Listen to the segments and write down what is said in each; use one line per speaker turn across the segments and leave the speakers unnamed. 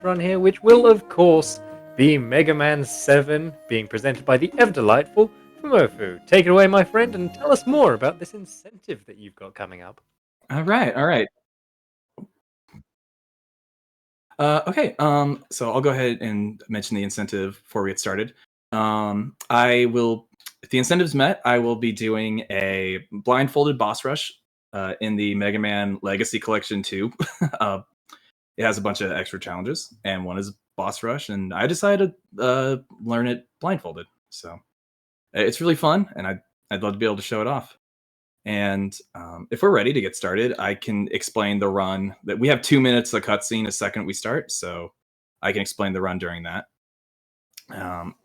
run here, which will, of course, be Mega Man 7, being presented by the ever delightful Fumoffu. Take it away, my friend, and tell us more about this incentive that you've got coming up.
All right, all right. Okay, so I'll go ahead and mention the incentive before we get started. I will, if the incentive's met, I will be doing a blindfolded boss rush in the Mega Man Legacy Collection 2. It has a bunch of extra challenges, and one is boss rush, and I decided to learn it blindfolded. So it's really fun, and I'd love to be able to show it off. And if we're ready to get started, I can explain the run. That we have 2 minutes of cutscene a second we start, so I can explain the run during that.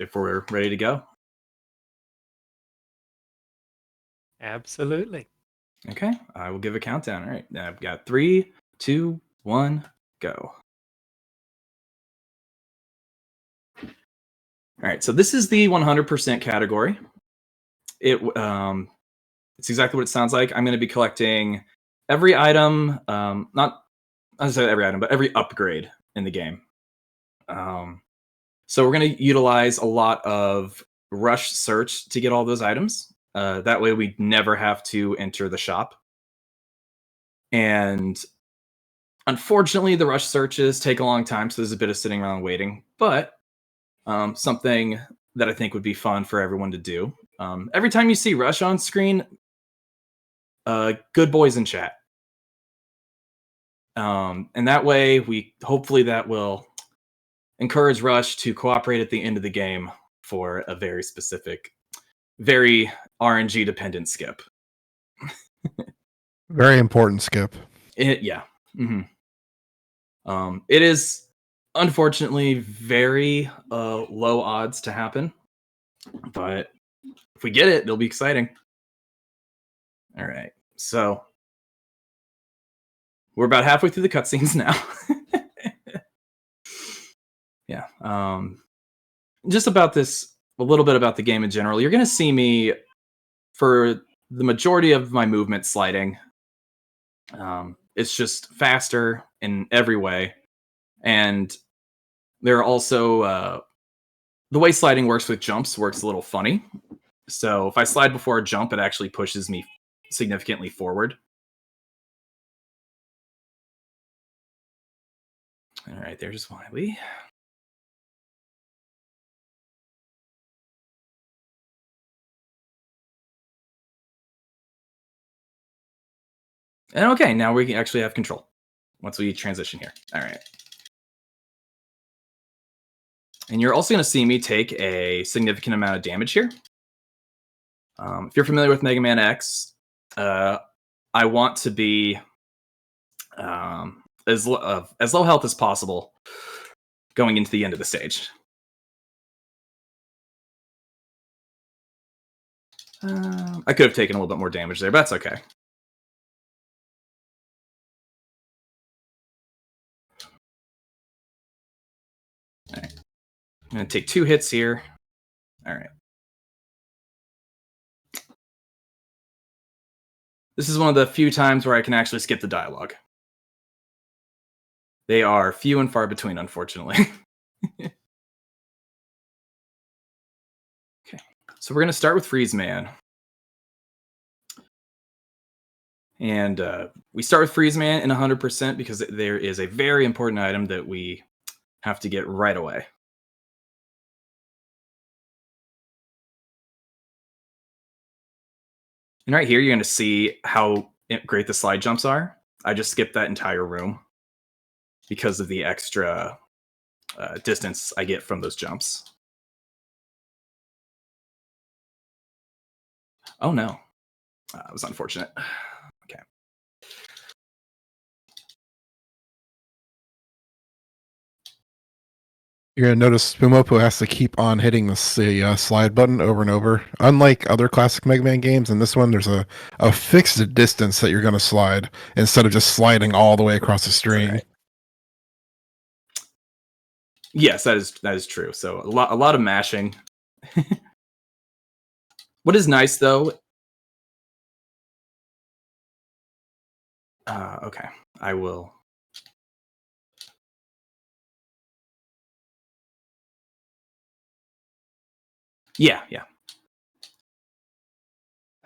If we're ready to go.
Absolutely.
Okay, I will give a countdown. All right, now I've got 3, 2, 1, go. All right, so this is the 100% category. It's exactly what it sounds like. I'm going to be collecting every item, not necessarily every item, but every upgrade in the game. So we're going to utilize a lot of rush search to get all those items. That way we never have to enter the shop. And unfortunately, the rush searches take a long time, so there's a bit of sitting around waiting. But something that I think would be fun for everyone to do. Every time you see rush on screen, good boys in chat. And that way, hopefully that will encourage Rush to cooperate at the end of the game for a very specific, very RNG dependent skip.
Very important skip.
Yeah. Mm-hmm. It is unfortunately very low odds to happen, but if we get it, it'll be exciting. All right, so we're about halfway through the cutscenes now. Yeah. Just about this, a little bit about the game in general. You're going to see me for the majority of my movement sliding. It's just faster in every way. And there are also, the way sliding works with jumps works a little funny. So if I slide before a jump, it actually pushes me significantly forward. All right, there's Wiley. And okay, now we actually have control once we transition here. All right. And you're also going to see me take a significant amount of damage here. If you're familiar with Mega Man X, I want to be as low health as possible going into the end of the stage. I could have taken a little bit more damage there, but that's okay. All right. I'm going to take 2 hits here. All right. This is one of the few times where I can actually skip the dialogue. They are few and far between, unfortunately. Okay. So we're going to start with Freeze Man. And we start with Freeze Man in 100% because there is a very important item that we have to get right away. And right here, you're going to see how great the slide jumps are. I just skipped that entire room because of the extra distance I get from those jumps. Oh no, that was unfortunate. Okay.
You're going to notice Fumoffu has to keep on hitting the slide button over and over. Unlike other classic Mega Man games, in this one, there's a fixed distance that you're going to slide instead of just sliding all the way across the screen.
Right. Yes, that is true. So a lot of mashing. What is nice though? Okay, I will. Yeah.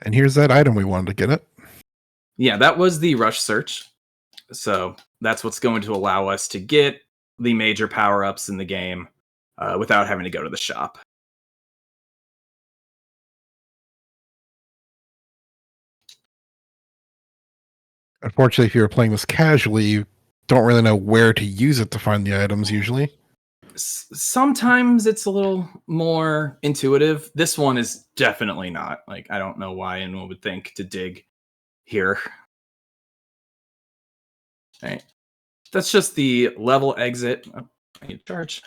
And here's that item we wanted to get it.
Yeah, that was the rush search. So that's what's going to allow us to get the major power-ups in the game without having to go to the shop.
Unfortunately, if you were playing this casually, you don't really know where to use it to find the items usually.
Sometimes it's a little more intuitive. This one is definitely not. Like, I don't know why anyone would think to dig here. All right. That's just the level exit. Oh, I need to charge.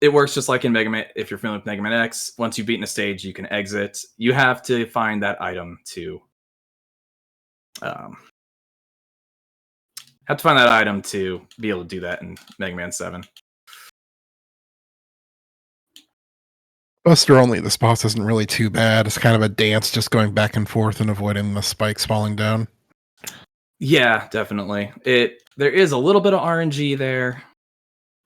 It works just like in Mega Man. If you're familiar with Mega Man X, once you've beaten a stage, you can exit. You have to find that item to be able to do that in Mega Man 7.
Buster only, this boss isn't really too bad. It's kind of a dance, just going back and forth and avoiding the spikes falling down.
Yeah, definitely. There is a little bit of RNG there.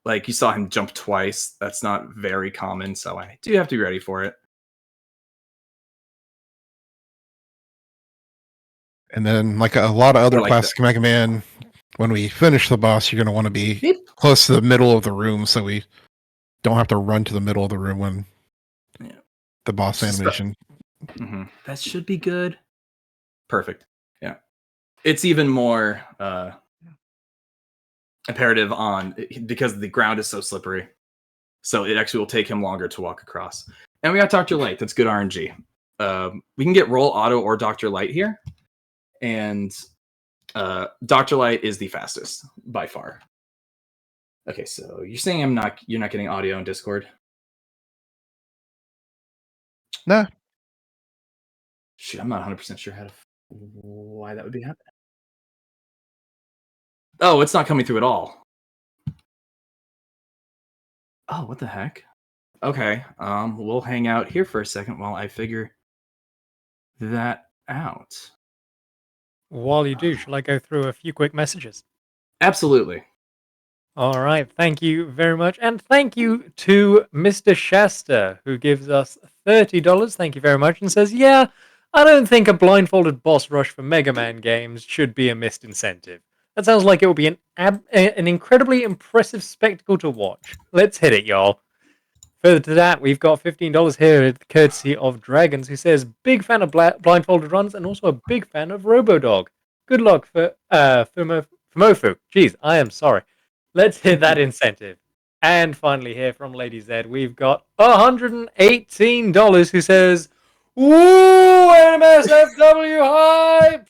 Like, you saw him jump twice. That's not very common, so I do have to be ready for it.
And then, like a lot of other
like
classic Mega Man, when we finish the boss, you're going to want to be close to the middle of the room, so we don't have to run to the middle of the room when the boss animation.
That should be good. Perfect. Yeah. It's even more imperative because the ground is so slippery. So it actually will take him longer to walk across. And we got Dr. Light. That's good RNG. We can get Roll Auto or Dr. Light here. And Dr. Light is the fastest by far. Okay, so you're saying you're not getting audio in Discord?
Nah.
Shoot, I'm not 100% sure why that would be happening. Oh, it's not coming through at all. Oh, what the heck? Okay, we'll hang out here for a second while I figure that out.
While you do, shall I go through a few quick messages?
Absolutely.
All right, thank you very much. And thank you to Mr. Shasta, who gives us $30. Thank you very much. And says, yeah, I don't think a blindfolded boss rush for Mega Man games should be a missed incentive. That sounds like it will be an incredibly impressive spectacle to watch. Let's hit it, y'all. Further to that, we've got $15 here, courtesy of Dragons, who says, big fan of blindfolded runs and also a big fan of Robodog. Good luck for Fumoffu. Jeez, I am sorry. Let's hit that incentive. And finally here from Lady Z, we've got $118 who says, woo, NMSFW hype!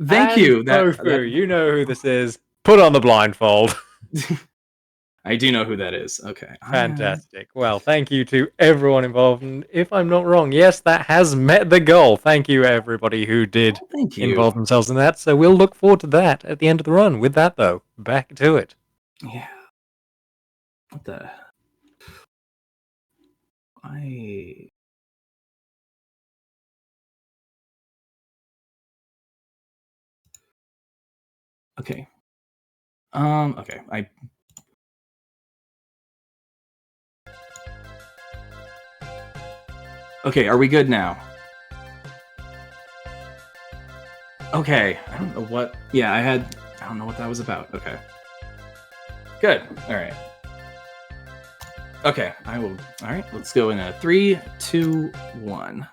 Thank you.
Fumoffu, you know who this is. Put on the blindfold.
I do know who that is. Okay.
Fantastic. Well, thank you to everyone involved. And if I'm not wrong, yes, that has met the goal. Thank you, everybody who did involve themselves in that. So we'll look forward to that at the end of the run. With that, though, back to it.
Yeah. What the? Okay. Okay. Okay, are we good now? Okay, I don't know what... Yeah, I don't know what that was about. Okay. Good. All right. Okay, I will... All right, let's go in a 3, 2, 1.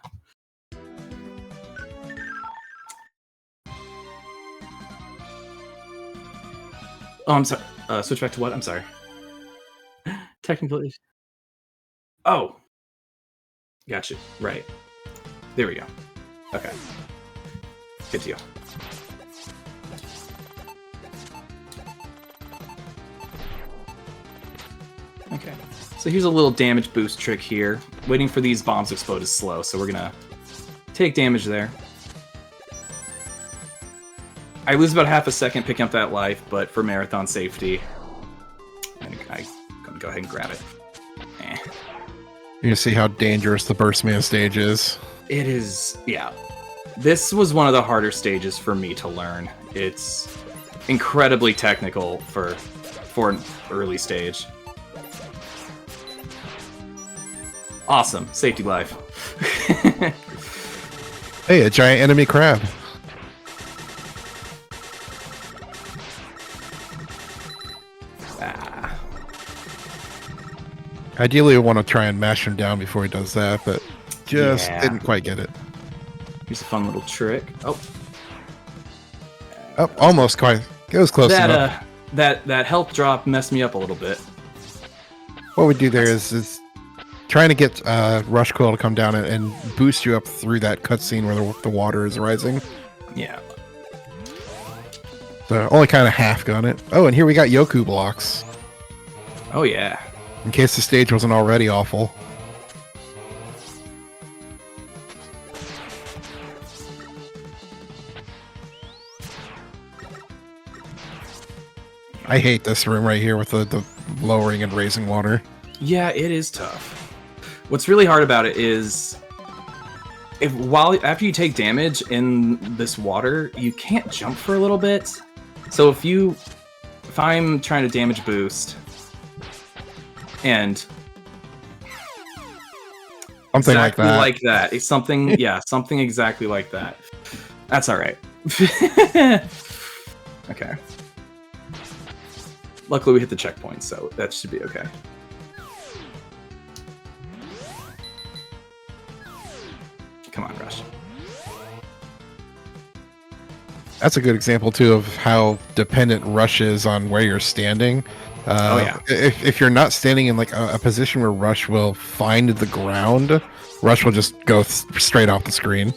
Oh, I'm sorry. Switch back to what? I'm sorry. Technical issue. Oh. Gotcha. Right. There we go. Okay. Good deal. Okay. So here's a little damage boost trick here. Waiting for these bombs to explode is slow, so we're gonna take damage there. I lose about half a second picking up that life, but for marathon safety, I'm gonna go ahead and grab it.
You see how dangerous the Burst Man stage is.
It is, yeah. This was one of the harder stages for me to learn. It's incredibly technical for an early stage. Awesome. Safety life.
Hey, a giant enemy crab.
Ah.
Ideally, we want to try and mash him down before he does that, but just
Yeah.
didn't quite get it.
Here's a fun little trick. Oh,
Oh, almost quite. It was close enough.
that health drop messed me up a little bit.
What we do there is trying to get Rush Coil to come down and boost you up through that cutscene where the water is rising.
Yeah.
So only kind of half got it. Oh, and here we got Yoku blocks.
Oh yeah.
In case the stage wasn't already awful. I hate this room right here with the lowering and raising water.
Yeah, it is tough. What's really hard about it is after you take damage in this water, you can't jump for a little bit. So if I'm trying to damage boost and
Something
exactly
like that.
It's something, yeah, something exactly like that. That's all right. Okay. Luckily, we hit the checkpoint, so that should be okay. Come on, Rush.
That's a good example too of how dependent Rush is on where you're standing.
Oh, yeah.
If you're not standing in like a position where Rush will find the ground, Rush will just go straight off the screen.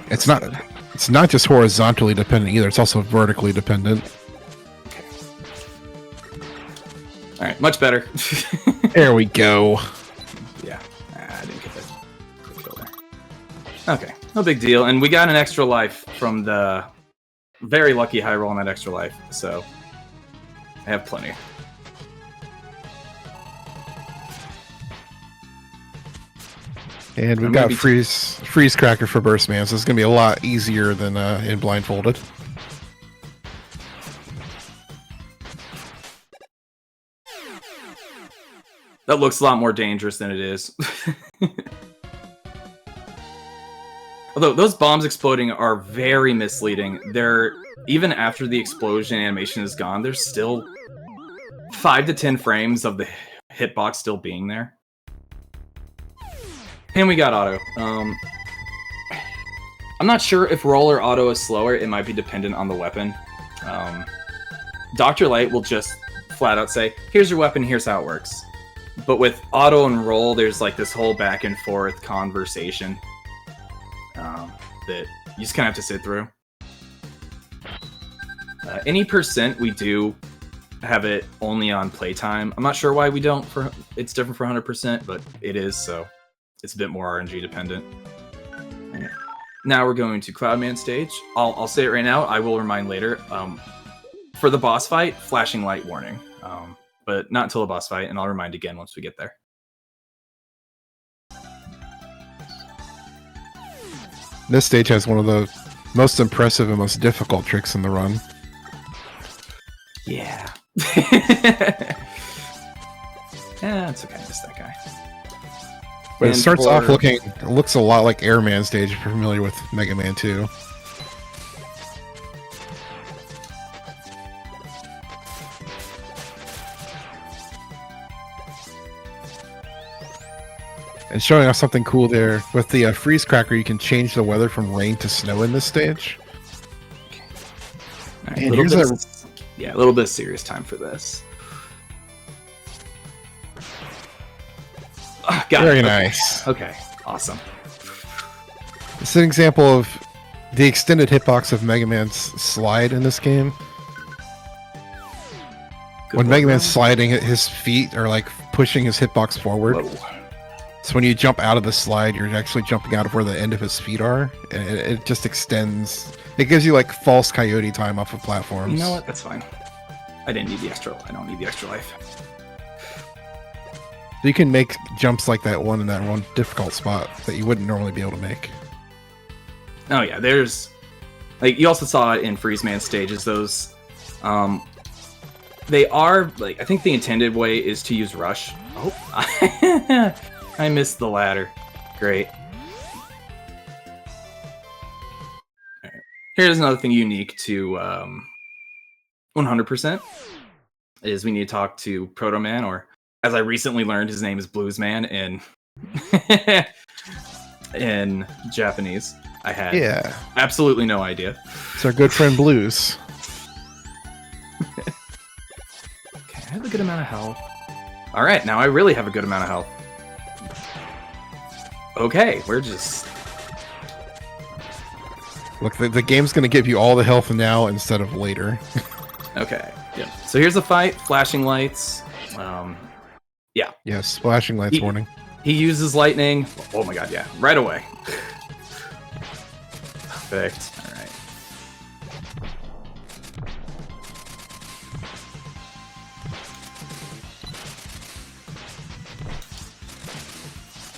It's not just horizontally dependent either. It's also vertically dependent.
Okay. All right, much better.
There we go.
Yeah, I didn't get that quick kill there. Okay, no big deal. And we got an extra life from the very lucky high roll on that extra life, so I have plenty.
And we've
I'm
got
gonna be
freeze cracker for burst man, so it's gonna be a lot easier than in blindfolded.
That looks a lot more dangerous than it is. Although those bombs exploding are very misleading. They're even after the explosion animation is gone, there's still 5 to 10 frames of the hitbox still being there. And we got auto. I'm not sure if roll or auto is slower. It might be dependent on the weapon. Dr. Light will just flat out say, here's your weapon, here's how it works. But with auto and roll, there's like this whole back and forth conversation that you just kind of have to sit through. Any percent we do have it only on playtime. I'm not sure why we don't. It's different for 100%, but it is, so it's a bit more RNG dependent. Okay. Now we're going to Cloudman stage. I'll say it right now. I will remind later. For the boss fight, flashing light warning. But not until the boss fight, and I'll remind again once we get there.
This stage has one of the most impressive and most difficult tricks in the run.
Yeah. Yeah, it's okay. I missed that guy.
But it
And
starts off
for-
it looks a lot like Airman stage if you're familiar with Mega Man 2. And showing off something cool there with the freeze cracker, you can change the weather from rain to snow in this stage.
All right,
And
a little
here's
bit a little bit of serious time for this. Oh, got
Very
it.
nice.
Okay, awesome.
It's an example of the extended hitbox of Mega Man's slide in this game.
Good
When
work,
Mega Man's
Ryan.
sliding, his feet are like pushing his hitbox forward.
Whoa.
So when you jump out of the slide, you're actually jumping out of where the end of his feet are, and it just extends. It gives you like false coyote time off of platforms.
You know what? That's fine. I didn't need the extra. I don't need the extra life.
So you can make jumps like that one in that one difficult spot that you wouldn't normally be able to make.
Oh yeah, there's Like, you also saw it in Freeze Man stages, those... they are, like, I think the intended way is to use Rush. Oh, I missed the ladder. Great. Alright. Here's another thing unique to 100%, is we need to talk to Proto Man, or, as I recently learned, his name is Blues Man in, in Japanese. I had absolutely no idea.
It's our good friend Blues.
Okay, I have a good amount of health. Alright, now I really have a good amount of health. Okay, we're just...
Look, the game's going to give you all the health now instead of later.
Okay, yeah. So here's the fight, flashing lights. Yeah.
Yes, flashing lights warning.
He uses lightning. Oh my god, yeah. Right away. Perfect. Alright.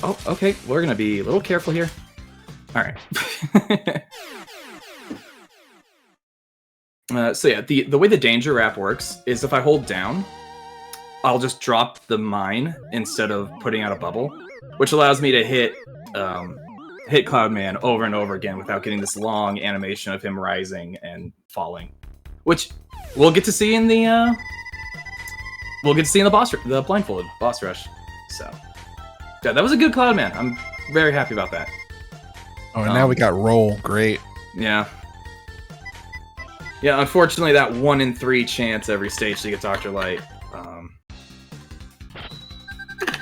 Oh, okay. We're gonna be a little careful here. Alright. So yeah, the way the danger wrap works is if I hold down, I'll just drop the mine instead of putting out a bubble, which allows me to hit Cloudman over and over again without getting this long animation of him rising and falling, which we'll get to see in the the blindfolded boss rush. So yeah, that was a good Cloudman. I'm very happy about that.
Oh, and now we got roll. Great.
Yeah. Yeah, unfortunately, that 1 in 3 chance every stage to get Dr. Light.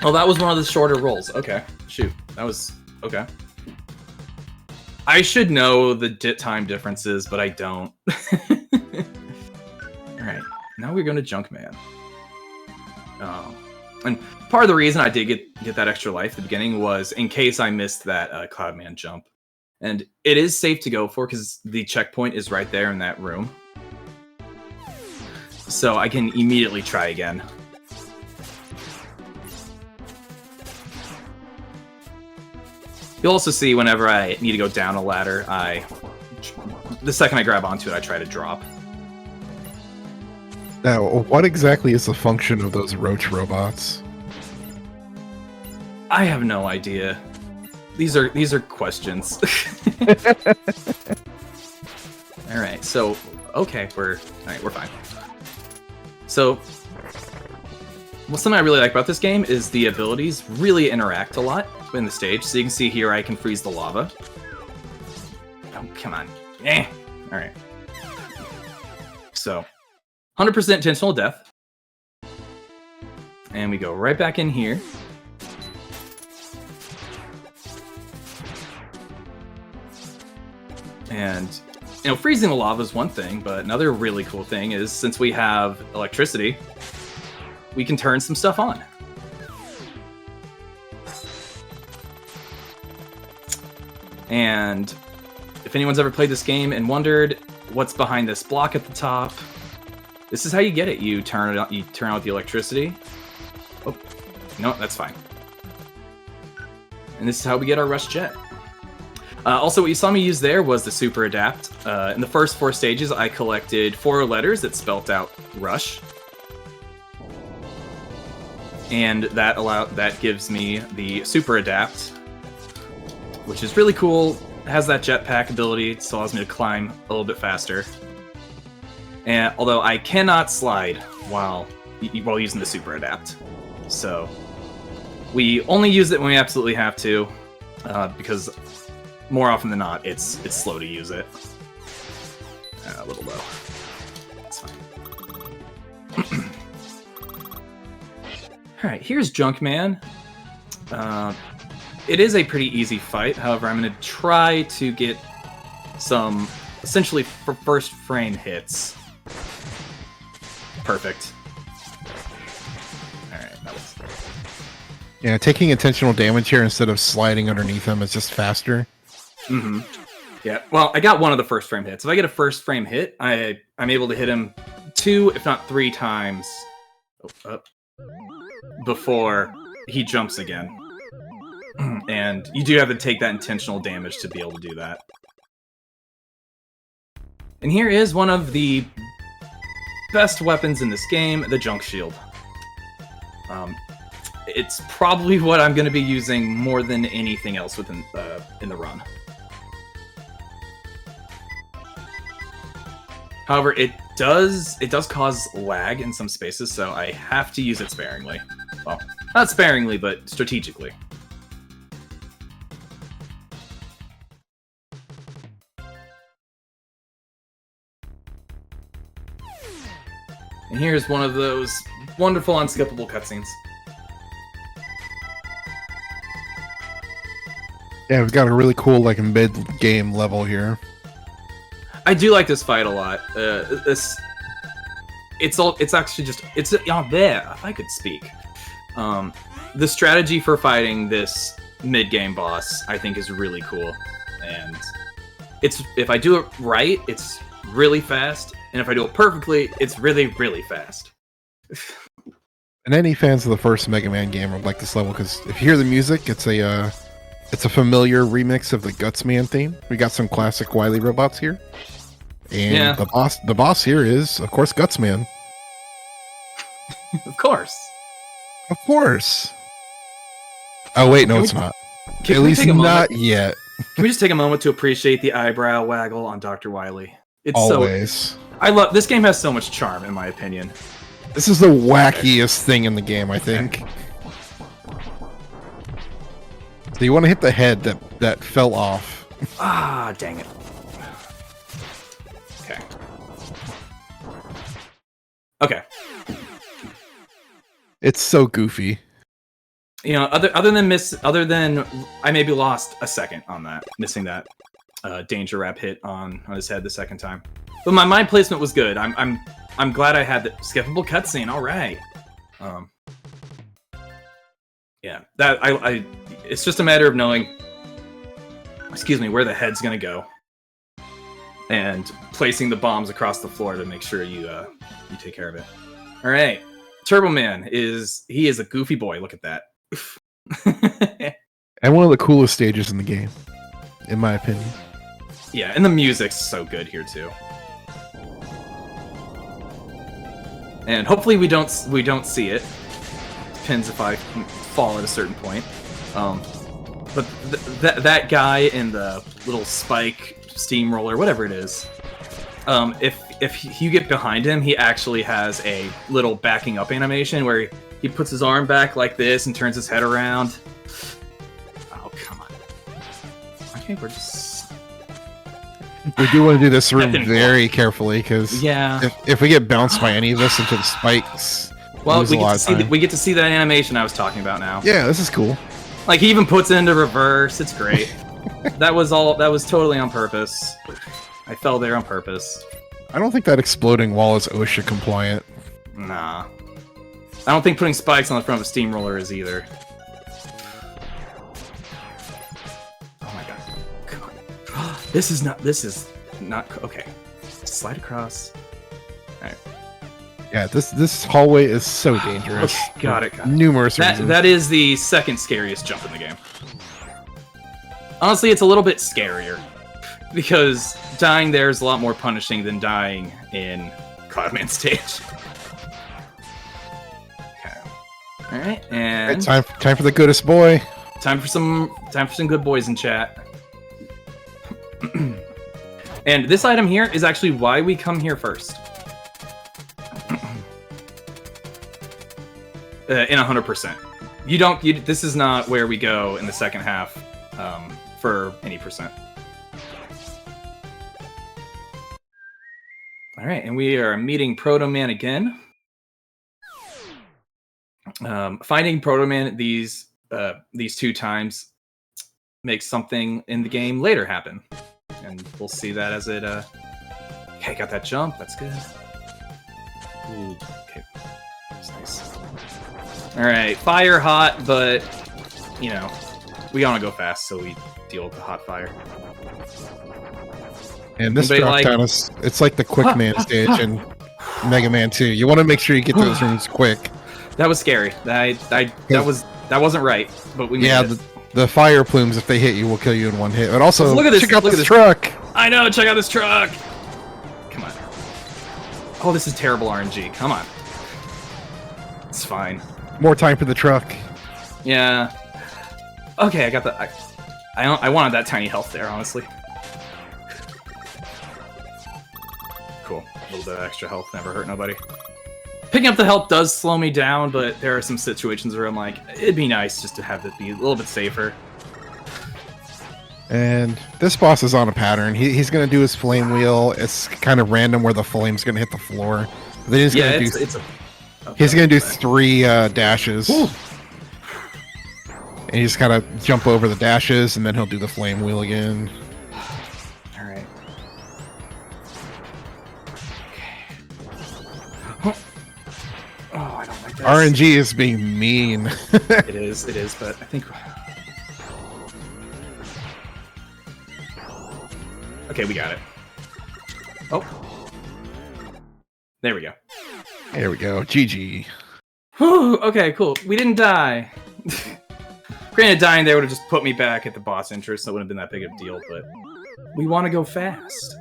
Oh, that was one of the shorter rolls. Okay, shoot. That was... okay. I should know the time differences, but I don't. Alright, now we're going to Junkman. And part of the reason I did get that extra life at the beginning was in case I missed that Cloudman jump. And it is safe to go for because the checkpoint is right there in that room. So I can immediately try again. You'll also see whenever I need to go down a ladder, the second I grab onto it, I try to drop.
Now, what exactly is the function of those roach robots?
I have no idea. These are questions. All right, so okay, we're fine. So, something I really like about this game is the abilities really interact a lot in the stage. So you can see here I can freeze the lava. Oh, come on. Eh. All right. So, 100% intentional death, and we go right back in here. And, you know, freezing the lava is one thing, but another really cool thing is since we have electricity, we can turn some stuff on. And if anyone's ever played this game and wondered what's behind this block at the top, this is how you get it. You turn it on, you turn out the electricity. Oh, no, that's fine. And this is how we get our Rush Jet. Also, what you saw me use there was the Super Adapt. In the first 4 stages, I collected 4 letters that spelt out Rush. And that gives me the Super Adapt, which is really cool. It has that jetpack ability, it allows me to climb a little bit faster. And although I cannot slide while using the Super Adapt. So we only use it when we absolutely have to, because more often than not, it's slow to use it. A little low. That's fine. Alright, here's Junkman. It is a pretty easy fight, however, I'm going to try to get some, essentially, first frame hits. Perfect. Alright, that was...
Yeah, taking intentional damage here instead of sliding underneath him is just faster.
Mm-hmm. Yeah, well, I got one of the first frame hits. If I get a first frame hit, I'm able to hit him 2, if not 3 times before he jumps again. And you do have to take that intentional damage to be able to do that. And here is one of the best weapons in this game, the junk shield. It's probably what I'm going to be using more than anything else within in the run. However, it does cause lag in some spaces, so I have to use it sparingly. Well, not sparingly, but strategically. And here's one of those wonderful unskippable cutscenes.
Yeah, we've got a really cool like mid-game level here.
I do like this fight a lot. It's actually just there. If I could speak, the strategy for fighting this mid-game boss I think is really cool, and if I do it right, it's really fast, and if I do it perfectly, it's really, really fast.
And any fans of the first Mega Man game would like this level because if you hear the music, it's a familiar remix of the Gutsman theme. We got some classic Wily robots here. And
Yeah.
the boss here is, of course, Gutsman.
Of course.
Of course. Oh wait, no,
Can
it's
we-
not.
Can
At
we
least
take a moment?
not yet.
Can we just take a moment to appreciate the eyebrow waggle on Dr. Wily? It's
Always.
I love this game. Has so much charm, in my opinion.
This is the wackiest thing in the game, I think. So you want to hit the head that fell off.
Ah, dang it. Okay. Okay.
It's so goofy.
You know, other than I maybe lost a second on that, missing that danger wrap hit on his head the second time. But my mind placement was good. I'm glad I had the skippable cutscene. All right. Yeah, that I it's just a matter of knowing, excuse me, where the head's gonna go, and placing the bombs across the floor to make sure you take care of it. All right, Turbo Man is a goofy boy. Look at that.
And one of the coolest stages in the game, in my opinion.
Yeah, and the music's so good here too. And hopefully we don't see it. Depends if I fall at a certain point. But that guy in the little spike steamroller, whatever it is, if you get behind him, he actually has a little backing up animation where he puts his arm back like this and turns his head around. Oh, come on. Okay, we're just...
We do want to do this room
didn't
very carefully because
Yeah.
if we get bounced by any of us into the spikes,
Well,
lose a lot of time.
we get to see that animation I was talking about now.
Yeah, this is cool.
Like, he even puts it into reverse. It's great. That was totally on purpose. I fell there on purpose.
I don't think that exploding wall is OSHA compliant.
Nah. I don't think putting spikes on the front of a steamroller is either. Oh my god. Come on. This is not okay. Slide across. Alright.
Yeah, this hallway is so dangerous.
Okay, got it.
Numerous reasons.
That is the second scariest jump in the game. Honestly, it's a little bit scarier. Because dying there is a lot more punishing than dying in Cloudman stage. Okay. Alright, and
Time for the goodest boy.
time for some good boys in chat. And this item here is actually why we come here first. In 100%. This is not where we go in the second half for any percent. All right, and we are meeting Proto Man again. Finding Proto Man these 2 times makes something in the game later happen, and we'll see that as it. Okay, got that jump. That's good. Ooh, okay, that's nice. All right, fire hot, but you know we want to go fast, so we deal with the hot fire.
And this
Anybody
drop down it's like the quick man stage in Mega Man 2. You want to make sure you get to those rooms quick.
That was scary. That wasn't right, but we made
Yeah,
it.
the fire plumes, if they hit you, will kill you in one hit. But also,
Look at this-
check out
look at
this
this.
truck.
I know. Check out this truck. Oh, this is terrible RNG. Come on. It's fine.
More time for the truck.
Yeah. Okay, I got the. I wanted that tiny health there, honestly. Cool. A little bit of extra health never hurt nobody. Picking up the health does slow me down, but there are some situations where I'm like, it'd be nice just to have it be a little bit safer.
And this boss is on a pattern. He's going to do his flame wheel. It's kind of random where the flame's going to hit the floor. Then he's going to do. He's going to do 3 dashes. Ooh. And you just gotta jump over the dashes, and then he'll do the flame wheel again.
All right. Oh, I don't like that.
RNG is being mean.
It is, but I think... Okay, we got it. Oh. There we go.
There we go. GG.
Whew, okay, cool. We didn't die. Granted, dying there would have just put me back at the boss entrance, so it wouldn't have been that big of a deal, but we want to go fast.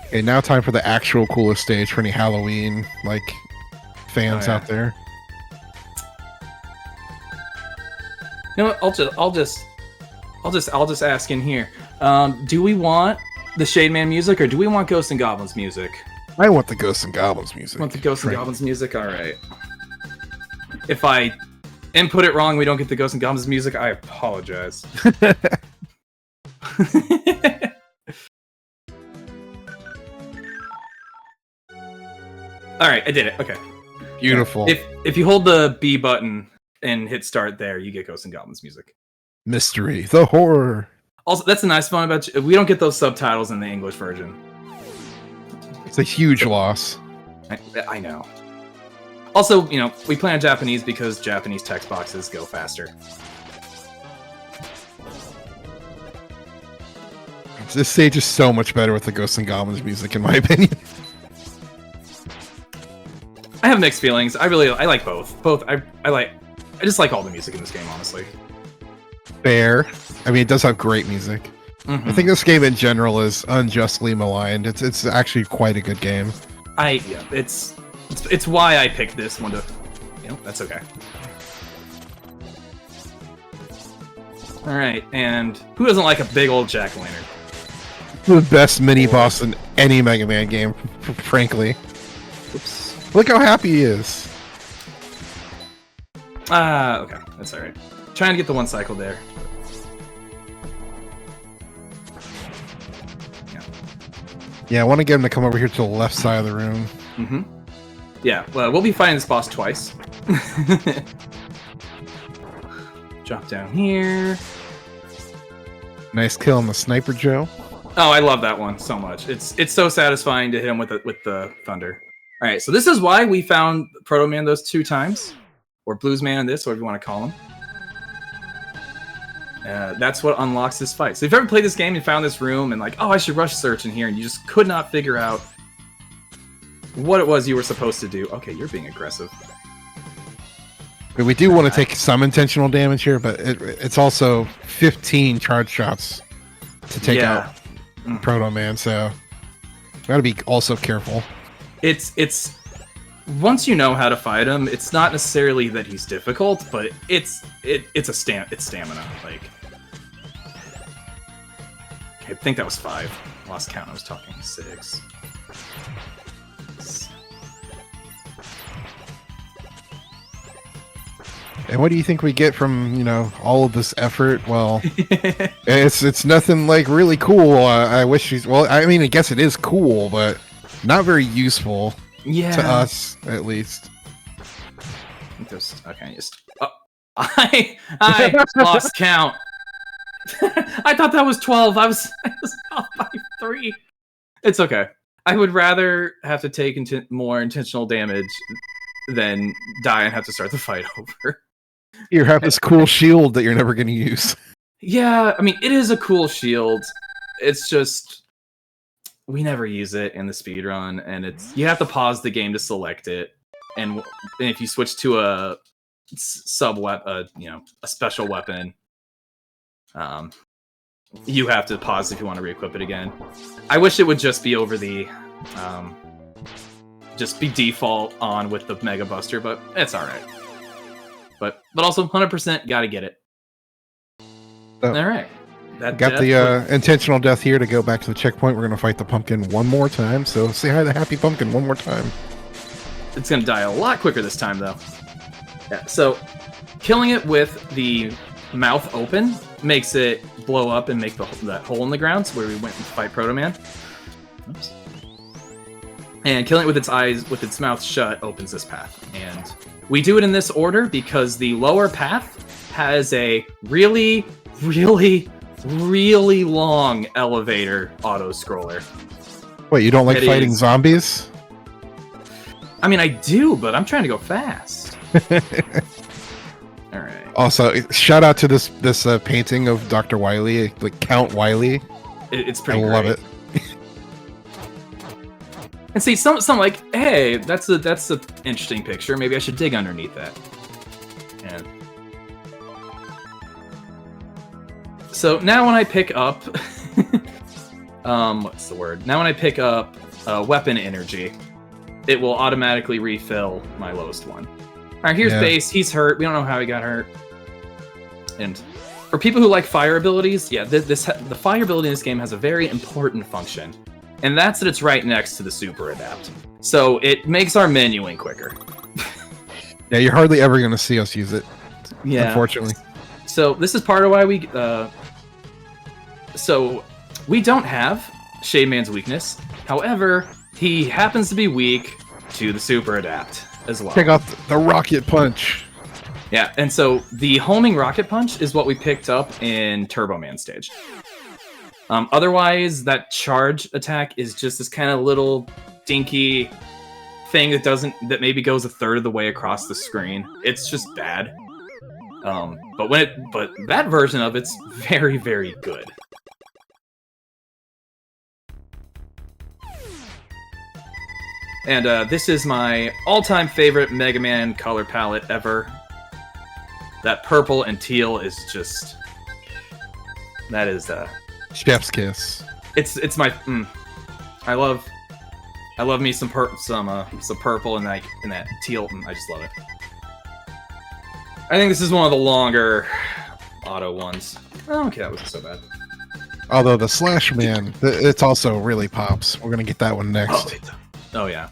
Okay, now time for the actual coolest stage for any Halloween fans out there.
You know what? I'll just ask in here. Do we want the Shade Man music, or do we want Ghosts and Goblins music?
I want the Ghosts and Goblins music.
Want the Ghosts and Goblins music? All right. If I input it wrong, we don't get the Ghosts and Goblins music. I apologize. All right, I did it. Okay.
Beautiful.
If you hold the B button and hit start there, you get Ghosts and Goblins music.
Mystery, the horror.
Also, that's the nice fun about we don't get those subtitles in the English version.
It's a huge loss.
I know. Also, we play on Japanese because Japanese text boxes go faster.
This stage is so much better with the Ghosts and Goblins music, in my opinion.
I have mixed feelings. I like both. I just like all the music in this game, honestly.
Fair. I mean, it does have great music. Mm-hmm. I think this game in general is unjustly maligned. It's actually quite a good game.
It's why I picked this one to. That's okay. All right, and who doesn't like a big old jack-o'-lantern?
The best mini boss in any Mega Man game, frankly.
Oops.
Look how happy he is.
Okay, that's all right. Trying to get the one cycle there.
Yeah, I want to get him to come over here to the left side of the room.
Mm-hmm. Yeah, well, we'll be fighting this boss twice. Drop down here.
Nice kill on the Sniper Joe.
Oh, I love that one so much. It's so satisfying to hit him with the thunder. All right, so this is why we found Proto Man those 2 times, or Blues Man in this, whatever you want to call him. That's what unlocks this fight. So if you've ever played this game and found this room and I should rush search in here, and you just could not figure out what it was you were supposed to do. Okay, you're being aggressive.
But we do want to take some intentional damage here, but it's also 15 charge shots to take out Proto Man, so gotta be also careful.
It's once you know how to fight him, it's not necessarily that he's difficult, but it's stamina. Okay, I think that was 5. Lost count. I was talking 6.
And what do you think we get from all of this effort? Well, it's nothing really cool. I wish she's I mean, I guess it is cool, but not very useful.
Yeah.
To us, at least.
Okay, I lost count. I thought that was 12. I was off by 3. It's okay. I would rather have to take more intentional damage than die and have to start the fight over.
You have this cool shield that you're never going to use.
Yeah, I mean, it is a cool shield. It's just we never use it in the speedrun, and you have to pause the game to select it. And if you switch to a a special weapon, You have to pause if you want to re-equip it again. I wish it would just be over the, just be default on with the Mega Buster, but it's all right. But also 100% got to get it.
So,
all right. That
got the intentional death here to go back to the checkpoint. We're going to fight the pumpkin one more time. So say hi to the happy pumpkin one more time.
It's going to die a lot quicker this time, though. Yeah, so killing it with the mouth open makes it blow up and make that hole in the ground where we went and fight Proto Man. Oops. And killing it with its eyes, with its mouth shut, opens this path. And we do it in this order because the lower path has a really, really, really long elevator auto-scroller.
Wait, you don't like fighting zombies?
I mean, I do, but I'm trying to go fast. All right.
Also, shout out to this painting of Dr. Wily, like Count Wily.
It's pretty great.
I love it.
And see, some like, hey, that's a interesting picture. Maybe I should dig underneath that. And so now when I pick up, what's the word? Now when I pick up weapon energy, it will automatically refill my lowest one. All right, here's Base. He's hurt. We don't know how he got hurt. And for people who like fire abilities, yeah, the fire ability in this game has a very important function. And that's that it's right next to the super adapt. So it makes our menuing quicker.
Yeah, you're hardly ever going to see us use it. Yeah. Unfortunately.
So this is part of why we... so we don't have Shade Man's weakness. However, he happens to be weak to the super adapt as well.
Check out the rocket punch.
Yeah, and so the homing rocket punch is what we picked up in Turbo Man stage. Otherwise, that charge attack is just this kind of little dinky thing that maybe goes a third of the way across the screen. It's just bad. But that version of it's very, very good. And this is my all-time favorite Mega Man color palette ever. That purple and teal is just... That is...
Chef's kiss.
It's my... I love me some purple and that teal. I just love it. I think this is one of the longer auto ones. Oh, okay, that wasn't so bad.
Although the Slash Man, it's also really pops. We're gonna get that one next.
Oh yeah.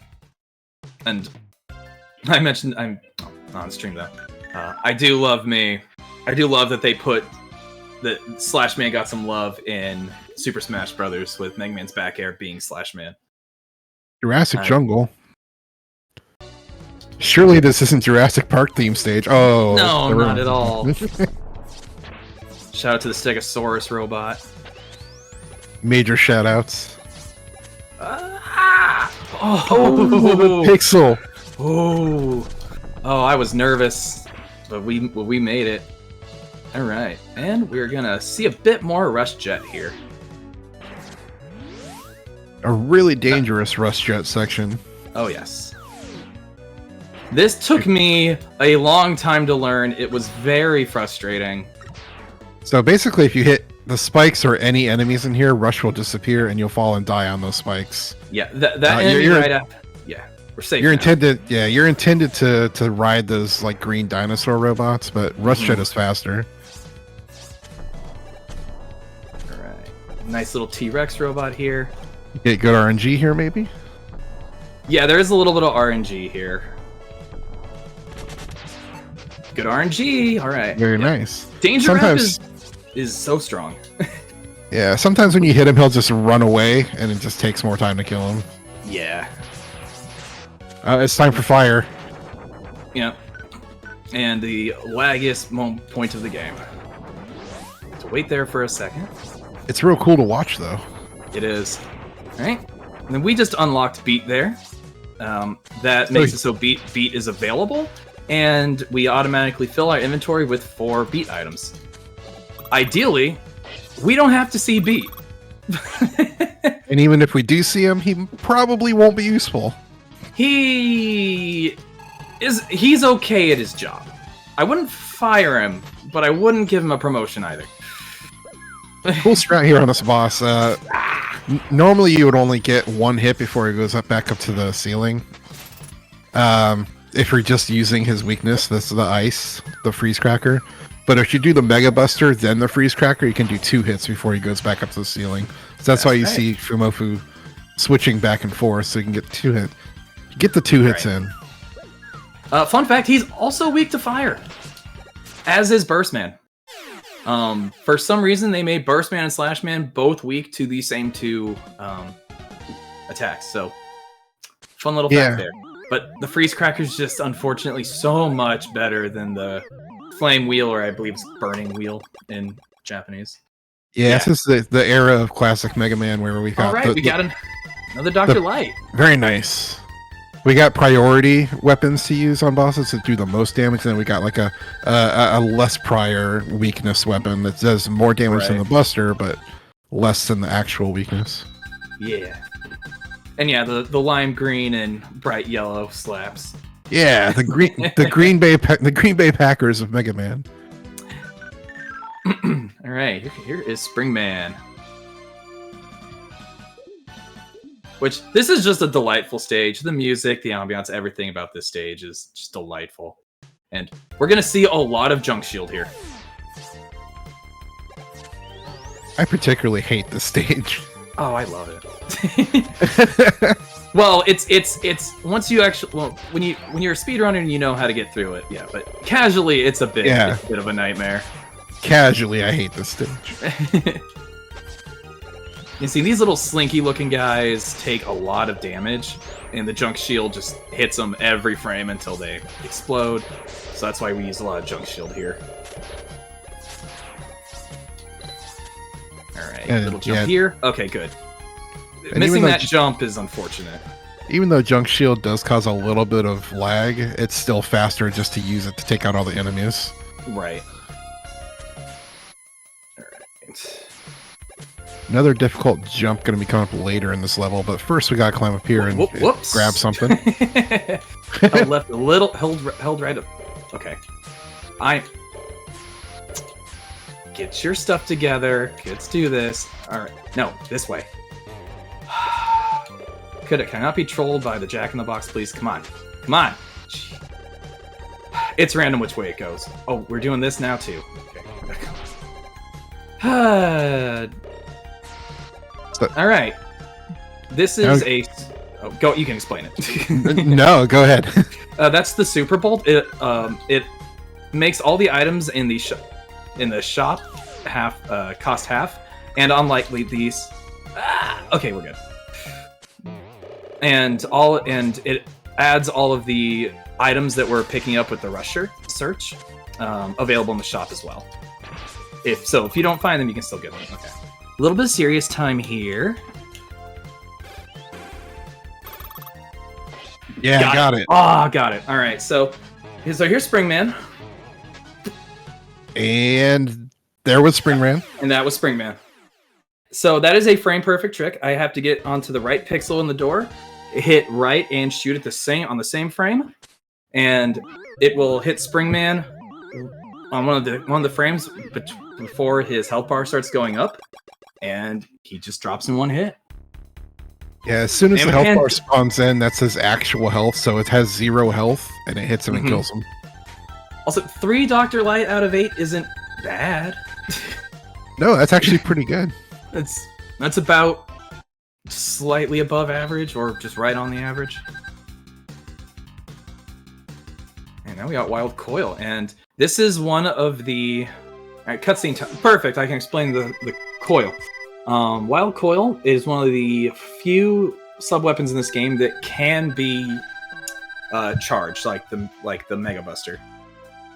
And I mentioned I'm on stream though. I do love that they put that Slash Man got some love in Super Smash Brothers with Mega Man's back air being Slash Man.
Jurassic Jungle. Surely this isn't Jurassic Park theme stage. Oh
no, not at all. Shout out to the Stegosaurus robot.
Major shout outs.
Oh,
the pixel.
Oh, I was nervous, but we made it. All right, and we're gonna see a bit more Rush Jet here.
A really dangerous Rush Jet section.
Oh yes. This took me a long time to learn. It was very frustrating.
So basically, if you hit the spikes or any enemies in here, Rush will disappear and you'll fall and die on those spikes.
Yeah, that enemy right up. Yeah, we're safe.
You're intended. Yeah, you're intended to ride those like green dinosaur robots, but Rush Jet is faster.
All right, nice little T-Rex robot here.
Get good RNG here, maybe.
Yeah, there is a little bit of RNG here. Good RNG. All right.
Very nice.
Danger Wrap is so strong.
Yeah, sometimes when you hit him, he'll just run away, and it just takes more time to kill him.
Yeah.
It's time for fire.
Yeah. And the laggiest point of the game. So wait there for a second.
It's real cool to watch, though.
It is. All right. And then we just unlocked Beat there. That makes it so Beat is available, and we automatically fill our inventory with 4 Beat items. Ideally, we don't have to see Beat.
And even if we do see him, he probably won't be useful.
He's okay at his job. I wouldn't fire him, but I wouldn't give him a promotion either.
Cool strat here on this boss. Normally you would only get one hit before he goes back up to the ceiling. If you're just using his weakness, that's the ice, the freeze cracker. But if you do the Mega Buster, then the freeze cracker, you can do 2 hits before he goes back up to the ceiling. So that's why you see Fumoffu switching back and forth, so you can get 2 hits. Get the 2 hits in.
Fun fact: he's also weak to fire, as is Burstman. For some reason, they made Burstman and Slashman both weak to the same 2 attacks. So, fun little fact there. But the Freeze Cracker's just unfortunately so much better than the Flame Wheel, or I believe it's Burning Wheel in Japanese.
Yeah, this is the era of classic Mega Man where we got.
All right, we got another Dr. Light.
Very nice. We got priority weapons to use on bosses to do the most damage, and then we got like a less prior weakness weapon that does more damage than the Buster, but less than the actual weakness.
Yeah. And yeah, the lime green and bright yellow slaps.
Yeah, the Green Bay Packers of Mega Man.
All right, here is Springman. Which, this is just a delightful stage. The music, the ambiance, everything about this stage is just delightful. And we're going to see a lot of Junk Shield here.
I particularly hate this stage.
Oh, I love it. Well, it's once you actually, well, when you're a speedrunner and you know how to get through it, yeah, but casually it's a bit of a nightmare.
Casually, I hate this stage.
You see, these little slinky looking guys take a lot of damage, and the Junk Shield just hits them every frame until they explode. So that's why we use a lot of Junk Shield here. Alright, little jump here. Okay, good. And missing that jump is unfortunate.
Even though Junk Shield does cause a little bit of lag, it's still faster just to use it to take out all the enemies.
Right. Alright.
Another difficult jump going to be coming up later in this level, but first we got to climb up here and grab something.
I left a little, held right up. Okay. Get your stuff together. Let's do this. Alright. No, this way. Could it cannot be trolled by the Jack-in-the-Box, please? Come on. Come on. It's random which way it goes. Oh, we're doing this now too. Okay. All right. This is a. Oh, go. You can explain it.
No, go ahead.
That's the Super Bolt. It makes all the items in the shop cost half, and unlike these. Okay, we're good. And it adds all of the items that we're picking up with the rush search available in the shop as well. If you don't find them, you can still get them. Okay. A little bit of serious time here.
Yeah, got it.
Ah, got it. All right, so here's Springman.
And there was Springman.
And that was Springman. So that is a frame perfect trick. I have to get onto the right pixel in the door, hit right and shoot at on the same frame, and it will hit Springman on one of the frames before his health bar starts going up, and he just drops in one hit.
Yeah, as soon as the health bar spawns in, that's his actual health, so it has 0 health, and it hits him and kills him.
Also, 3 Dr. Light out of 8 isn't bad.
No, that's actually pretty good.
That's about slightly above average, or just right on the average. And now we got Wild Coil, and this is one of the cutscene. Perfect. I can explain the coil. Wild Coil is one of the few sub-weapons in this game that can be charged, like the Mega Buster.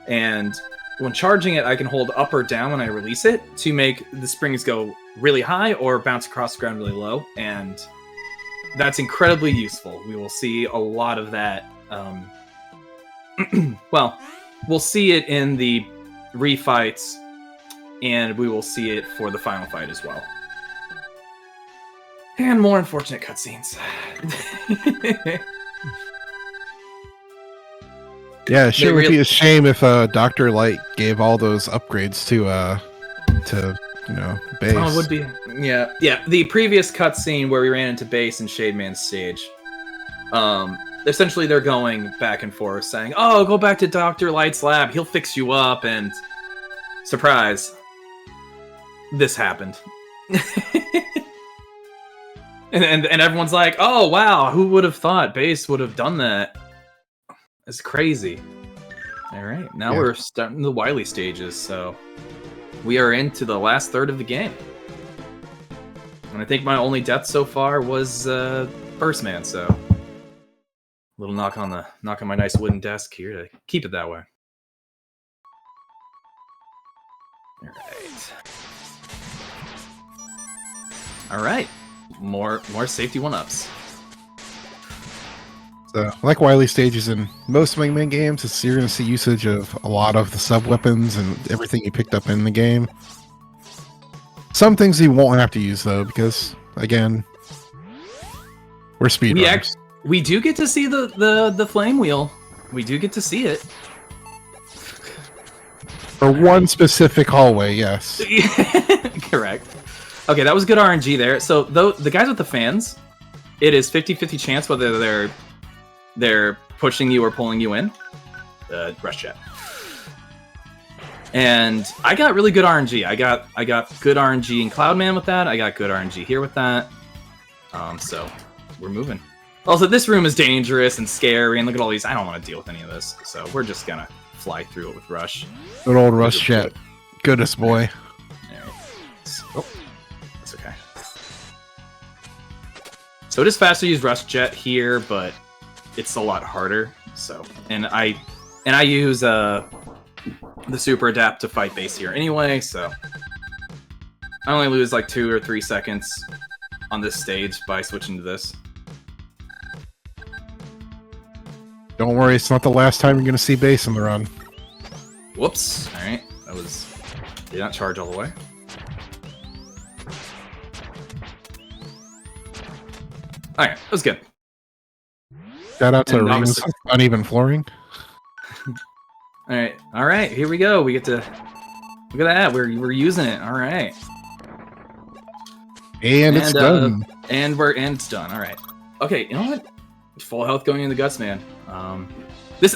And when charging it, I can hold up or down when I release it to make the springs go really high or bounce across the ground really low, and that's incredibly useful. We will see a lot of that. Well, we'll see it in the refights, and we will see it for the final fight as well. And more unfortunate cutscenes.
Yeah, it sure would be a shame if Dr. Light gave all those upgrades to base.
Oh, it would be. Yeah. The previous cutscene where we ran into Base and Shademan's stage. Essentially, they're going back and forth, saying, "Oh, go back to Dr. Light's lab. He'll fix you up." And surprise, this happened. and everyone's like, "Oh, wow! Who would have thought Base would have done that?" It's crazy. All right, now we're starting the Wily stages, so we are into the last third of the game. And I think my only death so far was First Man, so a little knock on my nice wooden desk here to keep it that way. All right. More safety 1-ups.
So, like Wily stages in most Mega Man games, you're going to see usage of a lot of the sub-weapons and everything you picked up in the game. Some things you won't have to use, though, because, again, we're speedrunners.
We do get to see the flame wheel. We do get to see it.
For one specific hallway, yes.
Correct. Okay, that was good RNG there. So, the guys with the fans, it is 50-50 chance whether they're pushing you or pulling you in. Rush jet. And I got really good RNG. I got good RNG in Cloudman with that. I got good RNG here with that. So we're moving. Also, this room is dangerous and scary, and look at all these. I don't want to deal with any of this, so we're just gonna fly through it with Rush.
Good old Rush jet. Goodness boy.
Oh, that's okay. So it is faster to use Rush jet here, but it's a lot harder. So, and I use the super adapt to fight Base here anyway, so I only lose like 2 or 3 seconds on this stage by switching to this.
Don't worry, it's not the last time you're going to see Base in the run.
Whoops. Alright, did not charge all the way. Alright, that was good.
Shout out to Arena's uneven flooring.
All right, here we go. We get to look at that. We're using it. All right,
and it's done.
And it's done. All right. Okay, you know what? Full health going in the guts, man. This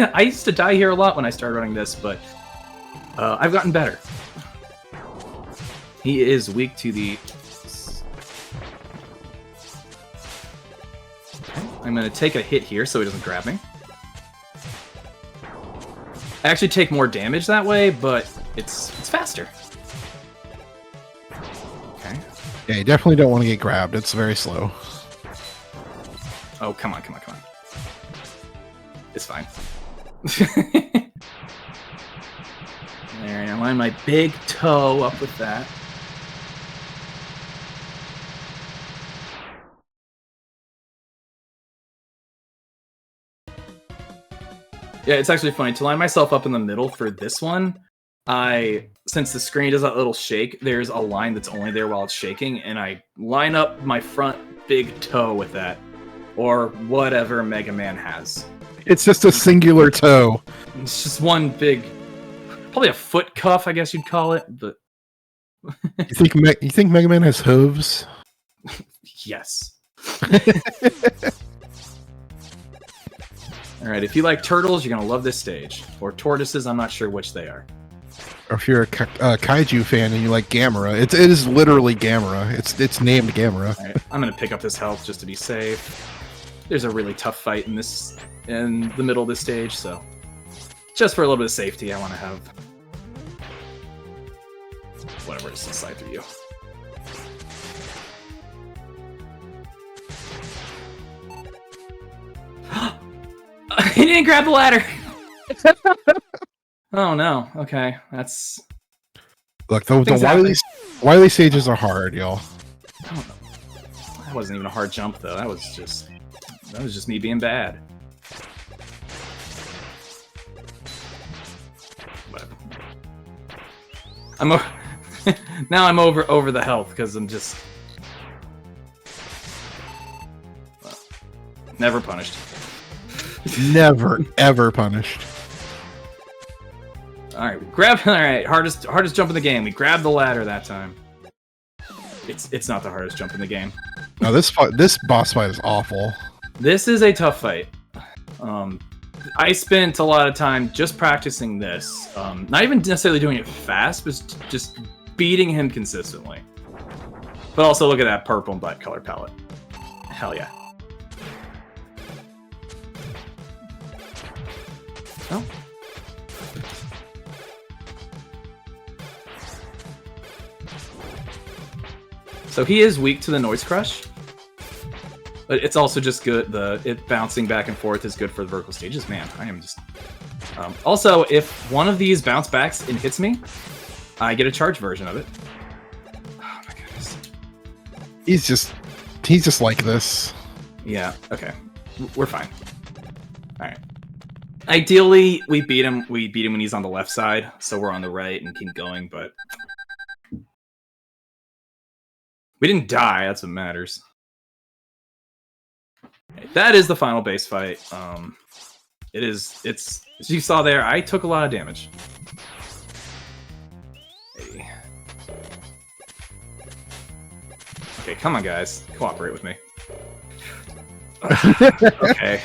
I used to die here a lot when I started running this, but I've gotten better. He is weak to the. Okay, I'm gonna take a hit here so he doesn't grab me. I actually take more damage that way, but it's faster. Okay.
Yeah, you definitely don't want to get grabbed. It's very slow.
Oh, come on. It's fine. There, I line my big toe up with that. Yeah, it's actually funny. To line myself up in the middle for this one, since the screen does that little shake, there's a line that's only there while it's shaking, and I line up my front big toe with that. Or whatever Mega Man has.
It's just a singular toe.
It's just one big, probably a foot cuff, I guess you'd call it, but...
You think Mega Man has hooves?
Yes. Alright, if you like turtles, you're gonna love this stage. Or tortoises, I'm not sure which they are.
Or if you're a kaiju fan and you like Gamera, it is literally Gamera. It's named Gamera.
Alright, I'm gonna pick up this health just to be safe. There's a really tough fight in the middle of this stage, so just for a little bit of safety, I want to have whatever is inside through you. He didn't grab the ladder. Oh no. Okay, that's.
Look, the Wily stages are hard, y'all.
That wasn't even a hard jump, though. That was just me being bad. Whatever. Now I'm over the health because I'm just never punished.
Never ever punished.
All right, grab. All right, hardest jump in the game. We grabbed the ladder that time. It's not the hardest jump in the game.
No, this boss fight is awful.
This is a tough fight. I spent a lot of time just practicing this. Not even necessarily doing it fast, but just beating him consistently. But also look at that purple and black color palette. Hell yeah. Oh. So he is weak to the noise crush. But it's also just good. It bouncing back and forth is good for the vertical stages. Man, I am just. Also, if one of these bounce backs and hits me, I get a charge version of it. Oh my goodness.
He's just like this.
Yeah. Okay. We're fine. All right. Ideally, we beat him. We beat him when he's on the left side, so we're on the right and keep going. But we didn't die. That's what matters. That is the final base fight. It's as you saw there, I took a lot of damage. Hey. Okay, come on guys. Cooperate with me. Okay.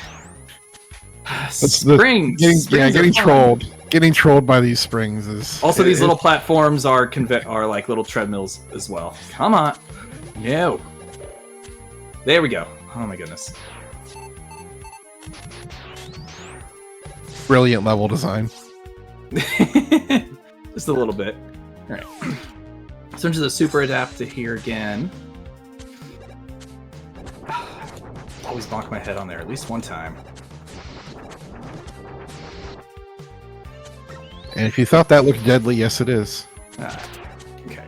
Springs!
Getting trolled. Getting trolled by these springs is...
Also, these little platforms are like little treadmills as well. Come on. No. There we go. Oh my goodness.
Brilliant level design.
Just a little bit. Alright. So into the super adapt to here again. Always bonk my head on there at least one time.
And if you thought that looked deadly, yes it is.
Okay.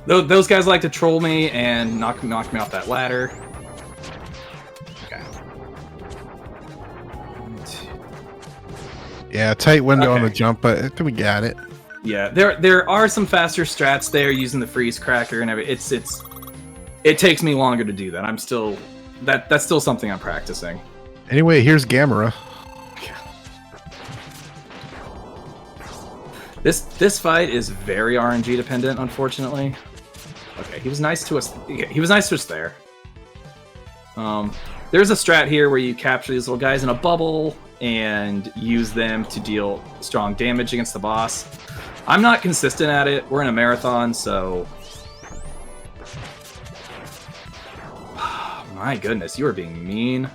Those guys like to troll me and knock me off that ladder. Okay.
Yeah, tight window on the jump, but we got it.
Yeah, there are some faster strats there using the freeze cracker and everything. It takes me longer to do that. I'm still that's still something I'm practicing.
Anyway, here's Gamera.
This fight is very RNG dependent, unfortunately. Okay, he was nice to us. He was nice to us there. There's a strat here where you capture these little guys in a bubble and use them to deal strong damage against the boss. I'm not consistent at it. We're in a marathon, so... My goodness, you are being mean.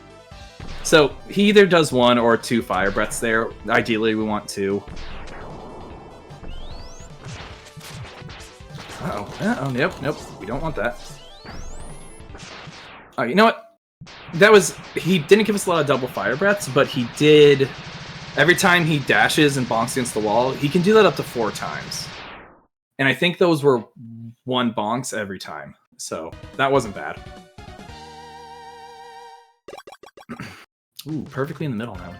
So, he either does 1 or 2 fire breaths there. Ideally, we want 2. Uh-oh, nope, we don't want that. Oh, you know what? He didn't give us a lot of double fire breaths, but he did... Every time he dashes and bonks against the wall, he can do that up to 4 times. And I think those were 1 bonks every time. So, that wasn't bad. Ooh, perfectly in the middle now.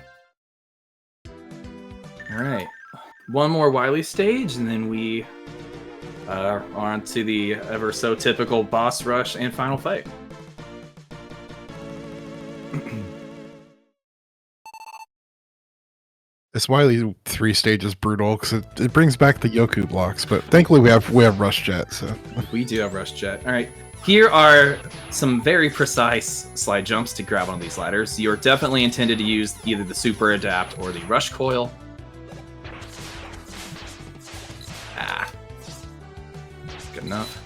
Alright. One more Wily stage, and then we are on to the ever so typical boss rush and final fight.
This Wily 3 stage is brutal because it brings back the Yoku blocks, but thankfully we have Rush Jet. So
we do have Rush Jet. All right, here are some very precise slide jumps to grab on these ladders. You're definitely intended to use either the Super Adapt or the Rush Coil. Good enough.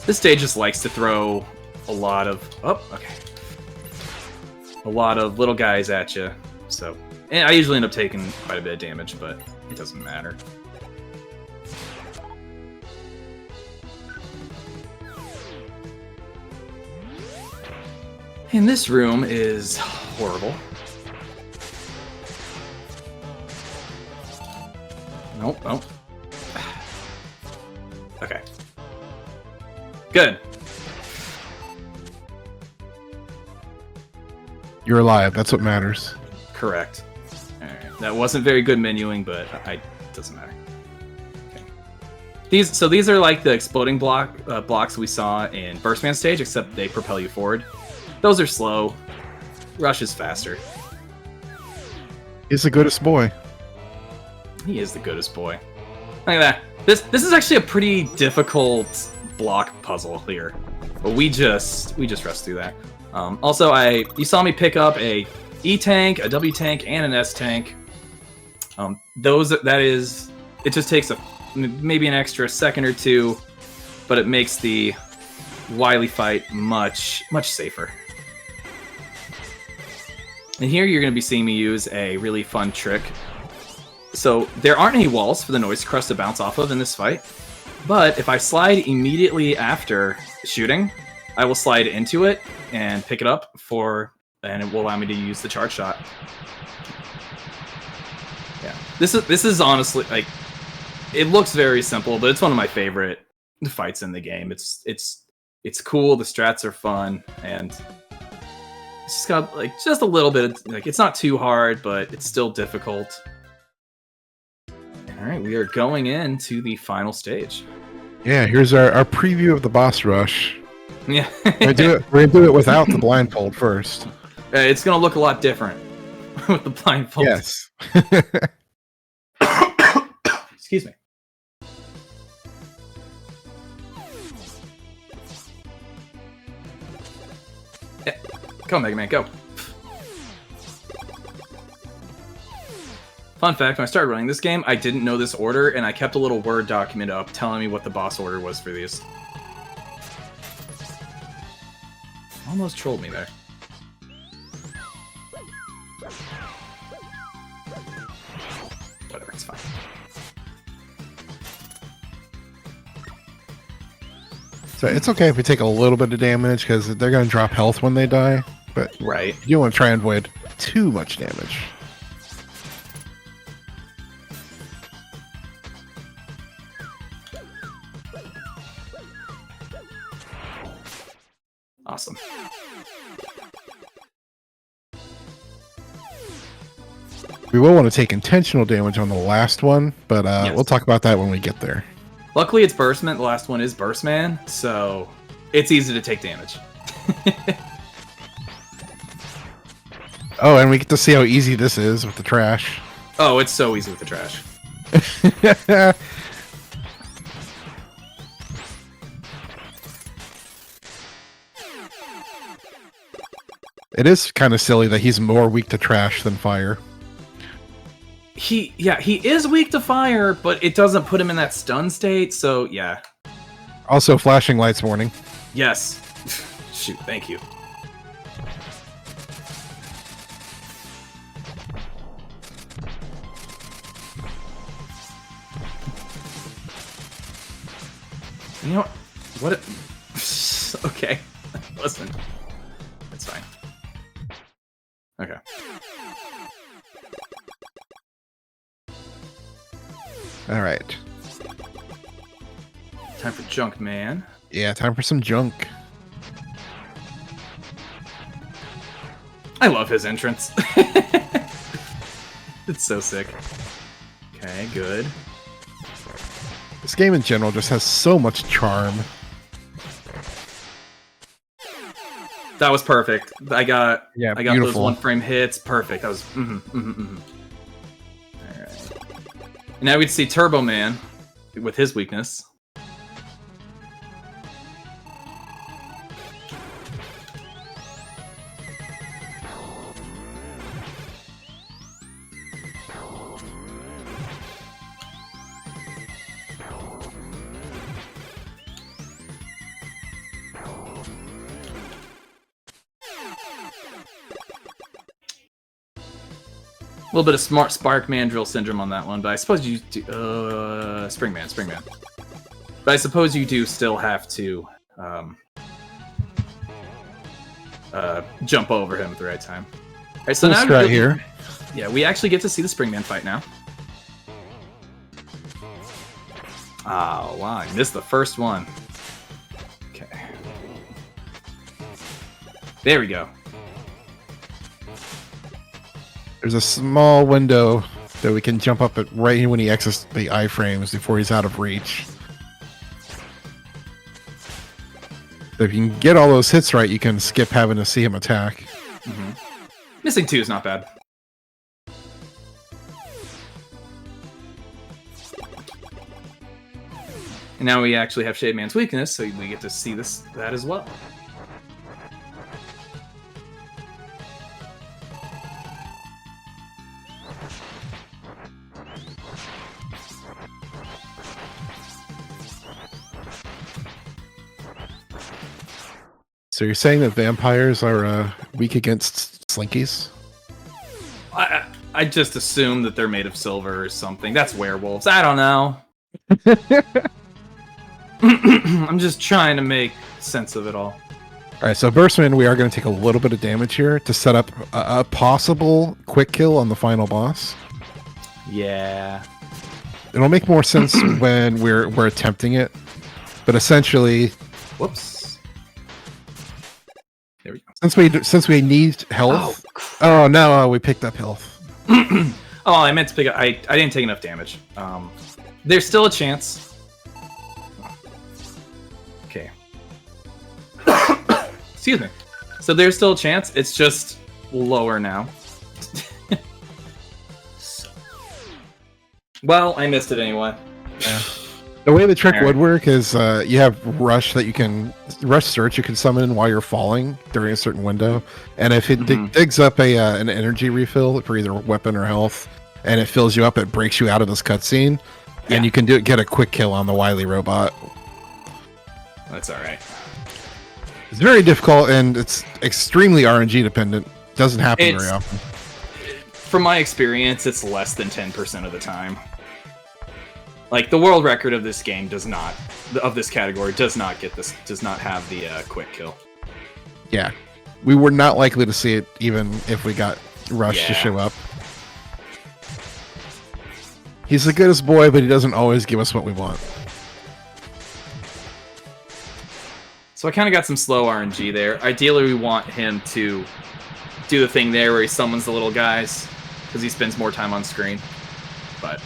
This stage just likes to throw a lot of... Oh, okay. A lot of little guys at you. So, and I usually end up taking quite a bit of damage, but it doesn't matter. And this room is horrible. Nope. Okay. Good.
You're alive. That's what matters.
Correct. All right. That wasn't very good menuing, but it doesn't matter. Okay. These are like the exploding blocks we saw in Burstman stage, except they propel you forward. Those are slow. Rush is faster.
He's the goodest boy.
He is the goodest boy. Look at that. This is actually a pretty difficult block puzzle here, but we just rest through that. Also, you saw me pick up a E tank, a W tank, and an S tank. It just takes maybe an extra second or two, but it makes the Wily fight much safer. And here you're going to be seeing me use a really fun trick. So there aren't any walls for the noise crust to bounce off of in this fight, but if I slide immediately after shooting, I will slide into it and pick it up and it will allow me to use the charge shot. Yeah, this is honestly, like, it looks very simple, but it's one of my favorite fights in the game. It's cool, the strats are fun, and it's just got like just a little bit of, like, it's not too hard, but it's still difficult. All right, we are going into the final stage.
Yeah, here's our preview of the boss rush.
Yeah,
We're gonna do it without the blindfold first.
It's gonna look a lot different with the blindfold.
Yes.
Excuse me. Yeah. Go, Mega Man, go. Fun fact, when I started running this game, I didn't know this order, and I kept a little Word document up telling me what the boss order was for these. Almost trolled me there. Whatever, it's fine.
So it's okay if we take a little bit of damage, because they're going to drop health when they die, but
Right.
you want to try and avoid too much damage.
Awesome.
We will want to take intentional damage on the last one, but
Yes.
we'll talk about that when we get there.
Luckily, it's Burstman. The last one is Burstman, so it's easy to take damage.
Oh, and we get to see how easy this is with the trash.
Oh, it's so easy with the trash.
It is kind of silly that he's more weak to trash than fire.
He is weak to fire, but it doesn't put him in that stun state, so yeah.
Also, flashing lights warning.
Yes. Shoot, thank you. You know what? Okay. Listen. It's fine. Okay.
All right.
Time for Junk Man.
Yeah, time for some junk.
I love his entrance. It's so sick. Okay, good.
This game in general just has so much charm.
That was perfect. I got those
beautiful.
1-frame hits. Perfect. That was All right. And now we'd see Turbo Man with his weakness. A little bit of smart Spark Mandrill syndrome on that one, but I suppose you do... Springman. But I suppose you do still have to jump over him at the right time. All right, so now
right here.
Yeah, we actually get to see the Springman fight now. Oh, wow, I missed the first one. Okay. There we go.
There's a small window that we can jump up at right when he exits the iframes before he's out of reach. So if you can get all those hits right, you can skip having to see him attack.
Missing 2 is not bad. And now we actually have Shade Man's weakness, so we get to see that as well.
So you're saying that vampires are weak against slinkies?
I just assume that they're made of silver or something. That's werewolves. I don't know. I'm just trying to make sense of it all.
All right, so Burstman, we are going to take a little bit of damage here to set up a possible quick kill on the final boss.
Yeah.
It'll make more sense when we're attempting it, but essentially,
Whoops. There we go.
since we need health. Oh no, we picked up health.
Oh, I meant to pick up. I didn't take enough damage. There's still a chance. Okay. Excuse me. So there's still a chance. It's just lower now. Well, I missed it anyway.
Yeah. The way the trick
Alright.
would work is you have rush that you can rush search you can summon while you're falling during a certain window, and if it digs up an energy refill for either weapon or health, and it fills you up, it breaks you out of this cutscene, and you can get a quick kill on the wily robot.
That's all right.
It's very difficult and it's extremely RNG dependent. Doesn't happen very often.
From my experience, it's less than 10% of the time. Like, the world record of this game of this category does not have the quick kill.
Yeah. We were not likely to see it even if we got Rush to show up. He's the goodest boy, but he doesn't always give us what we want.
So I kind of got some slow RNG there. Ideally, we want him to do the thing there where he summons the little guys, because he spends more time on screen. But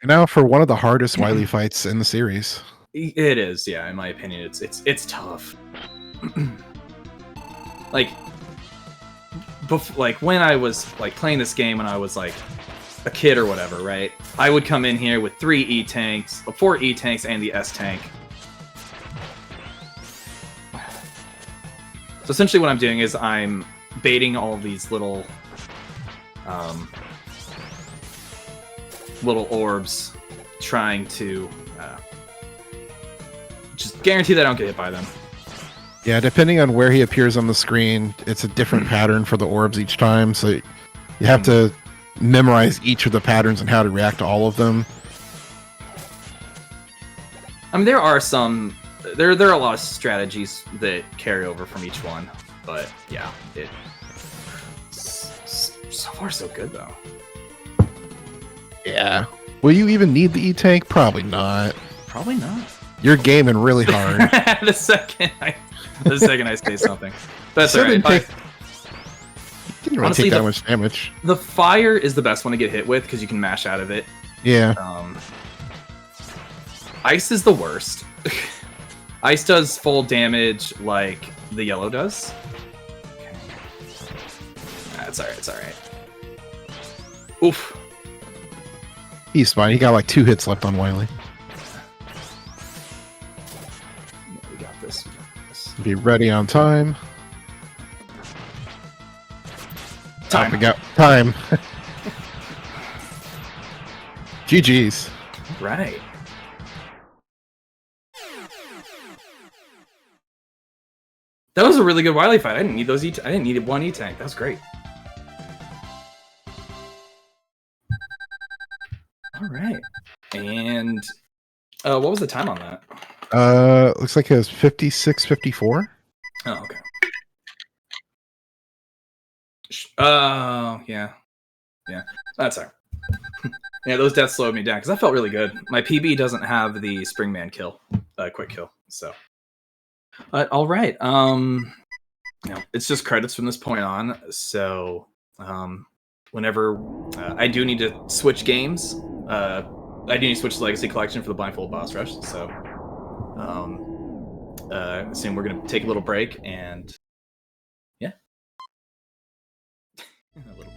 now for one of the hardest Wily fights in the series.
It is, yeah. In my opinion, it's tough. like when I was playing this game when I was like a kid or whatever, right? I would come in here with 4 E-tanks, and the S-tank. So essentially, what I'm doing is I'm baiting all these little orbs, trying to just guarantee that I don't get hit by them.
Yeah, depending on where he appears on the screen, it's a different pattern for the orbs each time, so you have to memorize each of the patterns and how to react to all of them.
I mean, there are a lot of strategies that carry over from each one, but yeah, so far so good though.
Yeah. Will you even need the E-tank? Probably not.
Probably not.
You're gaming really hard.
the second I say something. That's all right.
You didn't really
Honestly,
take that much damage.
The fire is the best one to get hit with because you can mash out of it.
Yeah.
Ice is the worst. Ice does full damage like the yellow does. Okay. It's alright, it's alright. Oof.
He's fine. He got like 2 hits left on Wily.
Yeah, we got this.
Be ready on time.
Time.
We got time. GG's.
Right. That was a really good Wily fight. I didn't need those. I didn't need 1 E-tank. That was great. All right. And what was the time on that?
Looks like it was 56:54.
Oh, okay. Oh, yeah. Yeah. That's all right. Yeah, those deaths slowed me down because I felt really good. My PB doesn't have the Springman kill, quick kill, so. All right. It's just credits from this point on. So, whenever I do need to switch games, I do need to switch to Legacy Collection for the Blindfold Boss Rush. So, assume we're gonna take a little break and yeah, a little